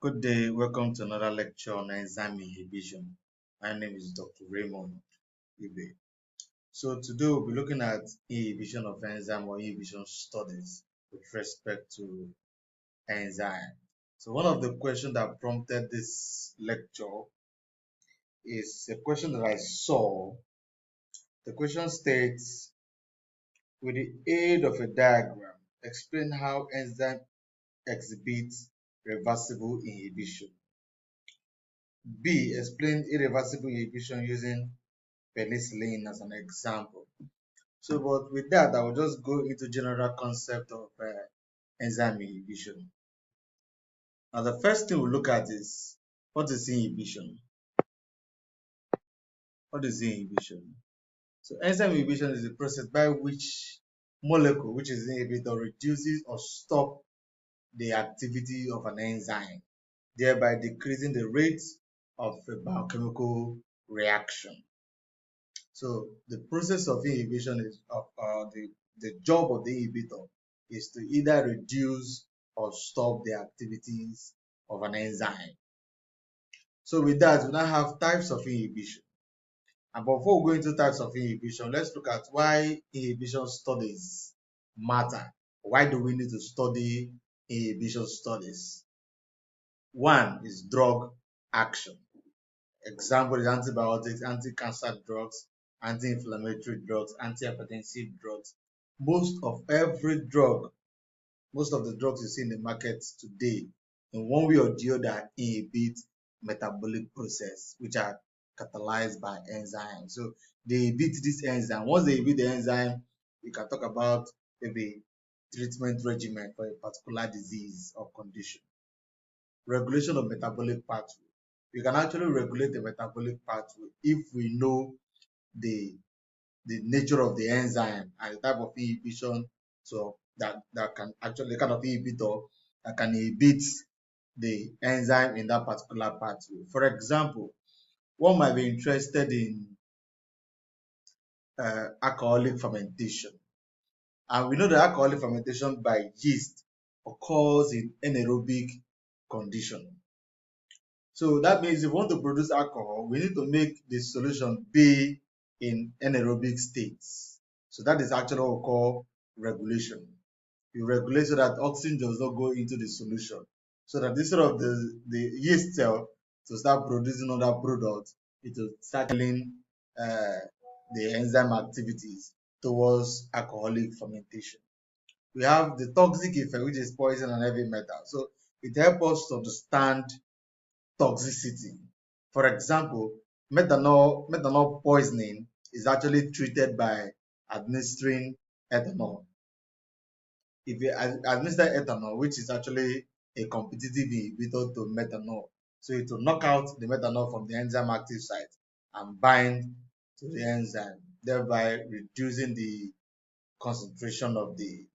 Good day, welcome to another lecture on enzyme inhibition. My name is Dr. Raymond Ibe. So today we'll be looking at inhibition of enzyme or inhibition studies with respect to enzyme. So one of the questions that prompted this lecture is a question that I saw. The question states, with the aid of a diagram, explain how enzyme exhibits reversible inhibition. B. Explain irreversible inhibition using penicillin as an example. So, but with that, I will just go into general concept of enzyme inhibition. Now, the first thing we'll look at is what is inhibition? What is inhibition? So, enzyme inhibition is the process by which molecule, which is inhibitor, reduces or stop the activity of an enzyme, thereby decreasing the rate of a biochemical reaction. So the process of inhibition is the job of the inhibitor is to either reduce or stop the activities of an enzyme. So with that, we now have types of inhibition. And before we go into types of inhibition, let's look at why inhibition studies matter. Why do we need to study inhibition studies? One is drug action. Example is antibiotics, anti-cancer drugs, anti-inflammatory drugs, antihypertensive drugs. Most of the drugs you see in the market today, in one way or the other, inhibit metabolic process, which are catalyzed by enzymes. So they inhibit this enzyme. Once they inhibit the enzyme, we can talk about maybe treatment regimen for a particular disease or condition. Regulation of metabolic pathway. We can actually regulate the metabolic pathway if we know the nature of the enzyme and the type of inhibition so that can actually the kind of inhibitor that can inhibit the enzyme in that particular pathway. For example, one might be interested in alcoholic fermentation, and we know that alcoholic fermentation by yeast occurs in anaerobic condition. So that means if we want to produce alcohol, we need to make the solution be in anaerobic states. So that is actually what we call regulation. You regulate so that oxygen does not go into the solution. So that instead of the yeast cell to start producing other products, it will start killing the enzyme activities towards alcoholic fermentation. We have the toxic effect, which is poison and heavy metal. So it helps us to understand toxicity. For example, methanol poisoning is actually treated by administering ethanol. If you administer ethanol, which is actually a competitive inhibitor to methanol, so it will knock out the methanol from the enzyme active site and bind to the enzyme, thereby reducing the concentration of the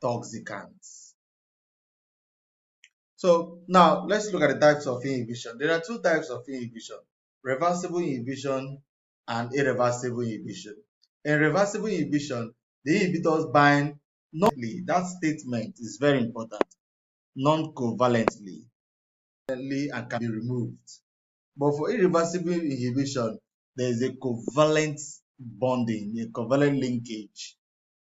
toxicants. So now let's look at the types of inhibition. There are two types of inhibition: reversible inhibition and irreversible inhibition. In reversible inhibition, the inhibitors bind non-covalently. That statement is very important. Non-covalently and can be removed. But for irreversible inhibition, there is a covalent bonding, a covalent linkage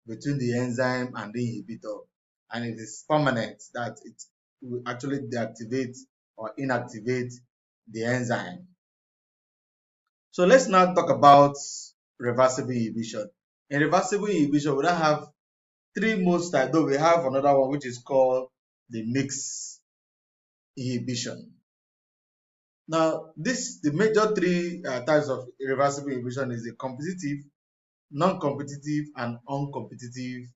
between the enzyme and the inhibitor, and it is permanent, that it will actually deactivate or inactivate the enzyme. So let's now talk about reversible inhibition. In reversible inhibition, we don't have three most types, though we have another one which is called the mixed inhibition. Now, the major three types of irreversible inhibition is the competitive, non-competitive, and uncompetitive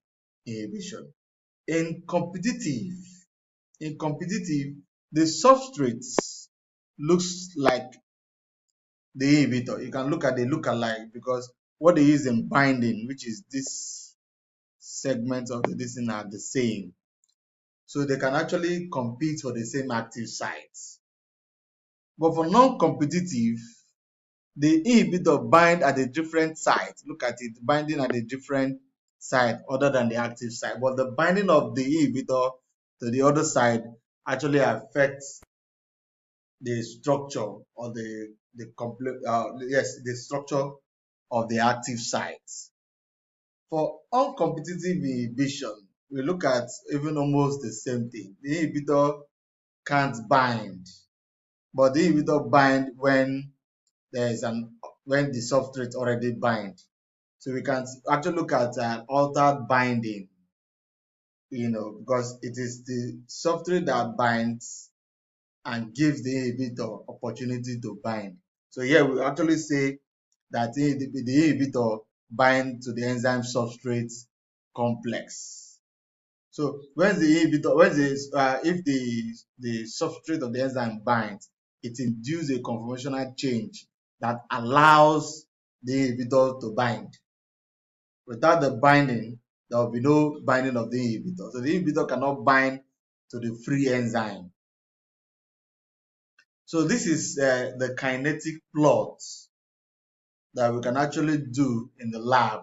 inhibition. In competitive, the substrate looks like the inhibitor. You can look at the lookalike because what they use in binding, which is this segment of this thing, are the same. So they can actually compete for the same active sites. But for non-competitive, the inhibitor bind at a different site. Look at it, binding at a different site other than the active site. But the binding of the inhibitor to the other side actually affects the structure or the complete the structure of the active sites. For uncompetitive inhibition, we look at even almost the same thing. The inhibitor can't bind, but the inhibitor bind when there is when the substrate already bind. So we can actually look at altered binding, because it is the substrate that binds and gives the inhibitor opportunity to bind. So here we actually say that the inhibitor bind to the enzyme substrate complex. So when the inhibitor, if the substrate of the enzyme binds, it induces a conformational change that allows the inhibitor to bind. Without the binding, there will be no binding of the inhibitor. So the inhibitor cannot bind to the free enzyme. So this is the kinetic plot that we can actually do in the lab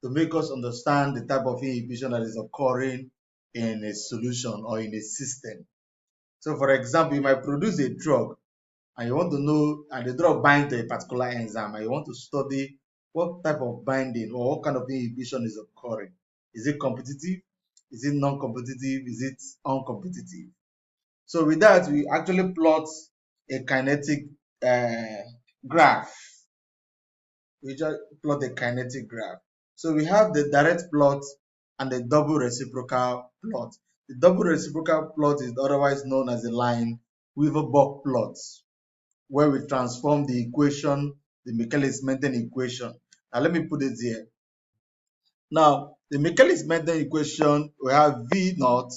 to make us understand the type of inhibition that is occurring in a solution or in a system. So for example, you might produce a drug and you want to know, and the drug binds to a particular enzyme, and you want to study what type of binding or what kind of inhibition is occurring. Is it competitive? Is it non-competitive? Is it uncompetitive? So with that, we actually plot a kinetic graph. We just plot a kinetic graph. So we have the direct plot and the double reciprocal plot. The double reciprocal plot is otherwise known as the Line-Weaver-Buck plot, where we transform the equation, the Michaelis-Menten equation. Now let me put it here. Now, the Michaelis-Menten equation, we have V naught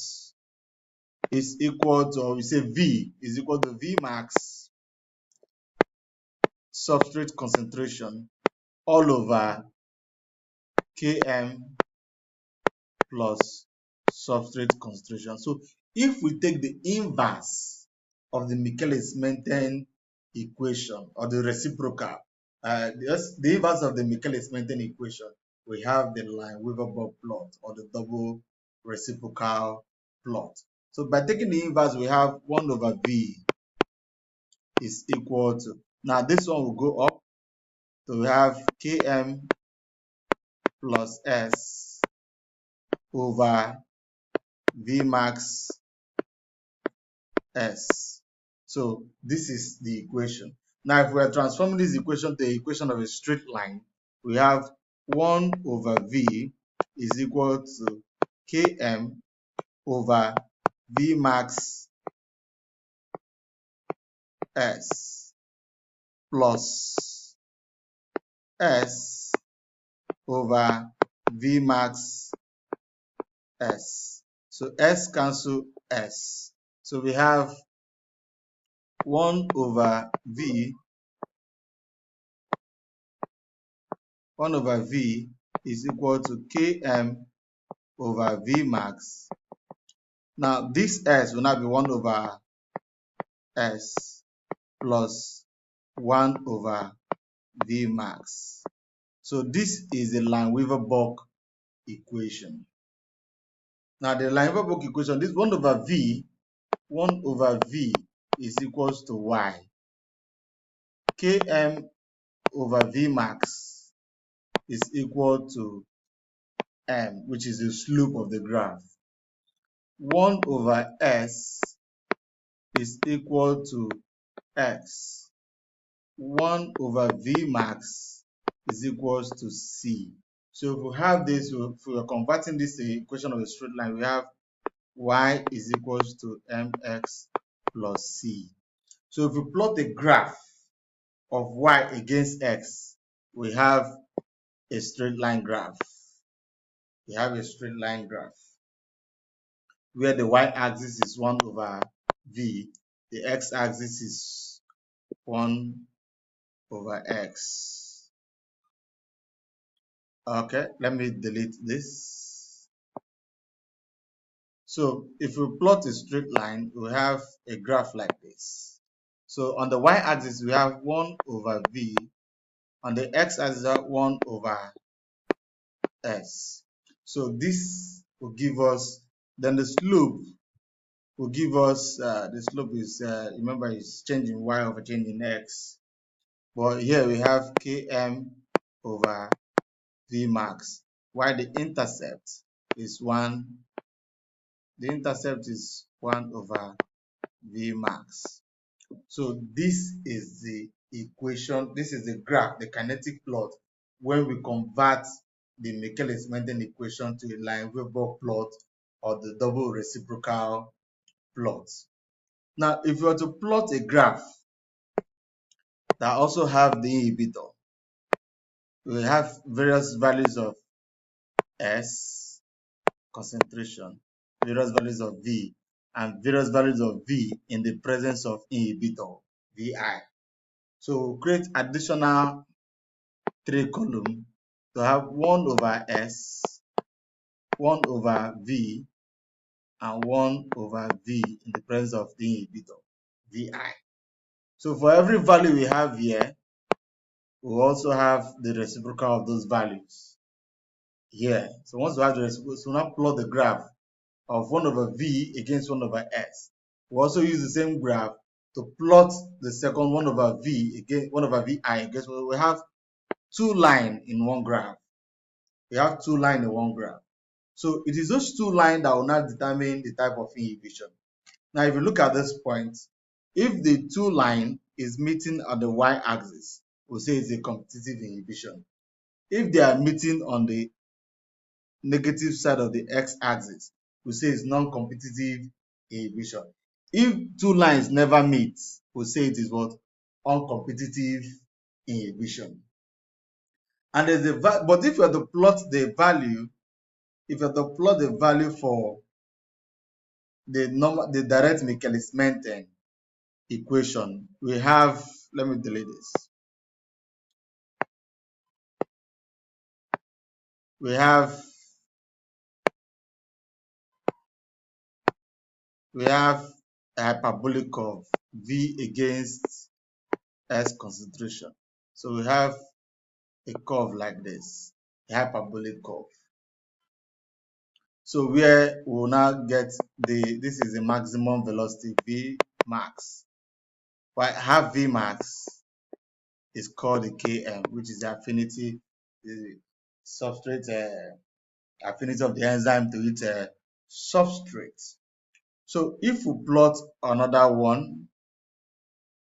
is equal to, or we say V is equal to V max substrate concentration all over Km plus substrate concentration. So if we take the inverse of the Michaelis-Menten equation or the reciprocal, the inverse of the Michaelis-Menten equation, we have the Line-Weaver-Buck plot or the double reciprocal plot. So by taking the inverse, we have 1 over V is equal to, now this one will go up, so we have Km plus S over V max S. So this is the equation. Now if we are transforming this equation to the equation of a straight line, we have 1 over V is equal to Km over V max S plus S over V max S. So S cancel S. So we have 1 over V is equal to Km over V max. Now this S will now be 1 over S plus 1 over V max. So this is the Line-Weaver-Buck equation. Now the Line-Weaver-Buck equation, this 1 over V is equals to Y. Km over V max is equal to M, which is the slope of the graph. 1 over S is equal to X. 1 over V max is equals to C. So if we have this, if we are converting this to the equation of a straight line, we have Y is equals to MX plus C. So if we plot a graph of Y against X, we have a straight line graph. We have a straight line graph where the y-axis is 1 over V, the x-axis is 1 over X. Okay, let me delete this. So if we plot a straight line, we have a graph like this. So on the y-axis, we have 1 over V. On the x-axis, 1 over S. So this will give us, then the slope will give us the slope is remember is changing y over changing x, but here we have km over v max, while the intercept is 1. The intercept is 1 over v max. So this is the equation, this is the graph, the kinetic plot, when we convert the Michaelis-Menten equation to a line-Weber plot or the double reciprocal plot. Now, if you were to plot a graph that also have the inhibitor, we have various values of S, concentration, various values of V, and various values of V in the presence of inhibitor, VI. So create additional 3 column to have 1 over S, 1 over V, and 1 over V in the presence of the inhibitor, VI. So for every value we have here, we also have the reciprocal of those values here. So once we have the reciprocal, so now plot the graph of 1 over V against 1 over S. We also use the same graph to plot the second 1 over V against 1 over VI against, we have 2 lines in one graph. We have 2 lines in one graph. So it is those 2 lines that will now determine the type of inhibition. Now, if you look at this point, if the 2 line is meeting on the y-axis, we'll say it's a competitive inhibition. If they are meeting on the negative side of the x-axis, we'll say it's non-competitive inhibition. If 2 lines never meet, we'll say it is what? Uncompetitive inhibition. And there's a but if you have to plot the value, if you have to plot the value for the direct Michaelis-Menten equation, we have, let me delete this. We have a hyperbolic curve V against S concentration. So we have a curve like this, a hyperbolic curve. So where we will now get this is the maximum velocity V max. While half V max is called the Km, which is the affinity, the substrate affinity of the enzyme to its substrate. So if we plot another one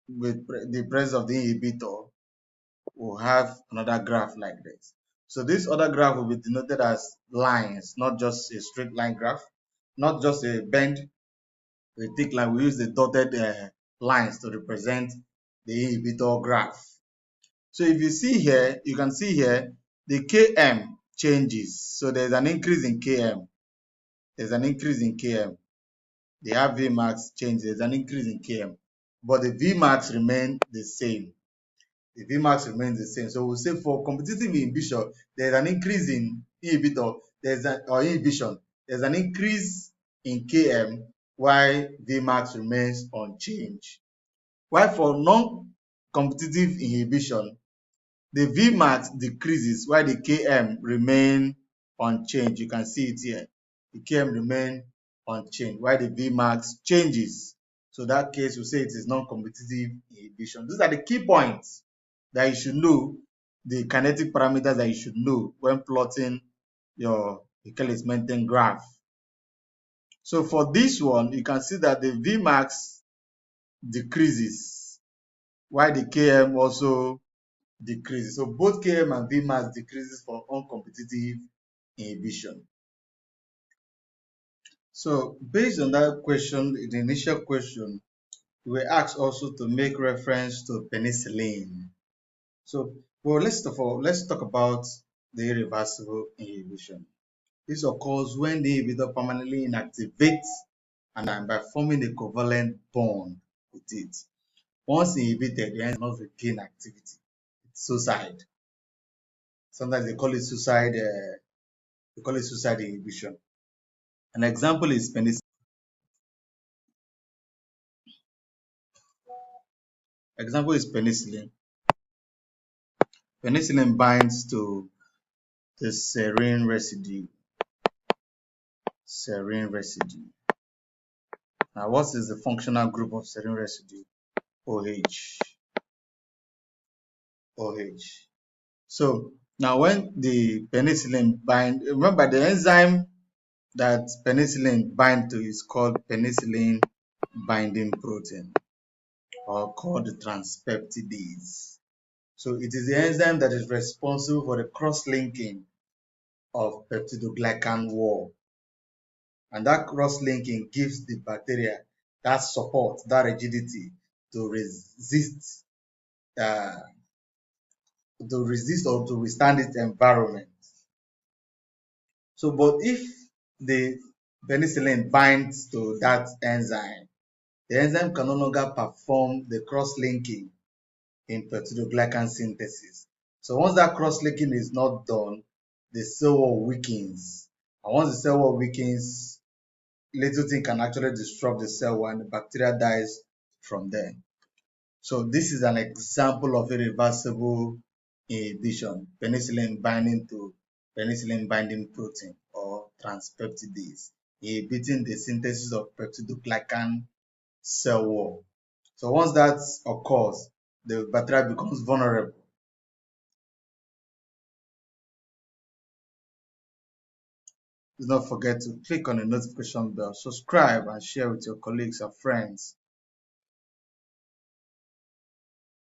with the presence of the inhibitor, we'll have another graph like this. So this other graph will be denoted as lines, not just a straight line graph, not just a bend, a thick line. We use the dotted lines to represent the inhibitor graph. So if you see here, you can see here, the Km changes. So there's an increase in Km. There's an increase in Km. The RV max changes, there's an increase in Km. But the V max remains the same. The V max remains the same. So we'll say for competitive inhibition, there's an increase in inhibitor, inhibition, there's an increase in Km, while V max remains unchanged. While for non-competitive inhibition, the Vmax decreases while the Km remain unchanged. You can see it here. The Km remain unchanged while the Vmax changes. So in that case, we say it is non-competitive inhibition. These are the key points that you should know, the kinetic parameters that you should know when plotting your Michaelis-Menten graph. So for this one, you can see that the Vmax decreases while the Km also decreases. So both Km and Vmax decreases for uncompetitive inhibition. So based on that question, the initial question, we were asked also to make reference to penicillin. So, well, let's talk about the irreversible inhibition. This occurs when the inhibitor permanently inactivates an enzyme by forming a covalent bond with it. Once inhibited, the enzyme does not regain activity. It's suicide. Sometimes they call it suicide. They call it suicide inhibition. An example is penicillin. Example is penicillin. Penicillin binds to the serine residue. Serine residue. Now, what is the functional group of serine residue? OH. OH. So now when the penicillin bind, remember the enzyme that penicillin bind to is called penicillin binding protein, or called transpeptidase. So it is the enzyme that is responsible for the cross-linking of peptidoglycan wall. And that cross-linking gives the bacteria that support, that rigidity to resist, uh, or to withstand its environment. So, but if the penicillin binds to that enzyme, the enzyme can no longer perform the cross-linking in peptidoglycan synthesis. So once that cross-linking is not done, the cell wall weakens. And once the cell wall weakens, little thing can actually disrupt the cell wall and the bacteria dies from there. So this is an example of irreversible inhibition, penicillin binding to penicillin binding protein or transpeptidase, inhibiting the synthesis of peptidoglycan cell wall. So once that occurs, the bacteria becomes vulnerable. Do not forget to click on the notification bell, subscribe, and share with your colleagues and friends.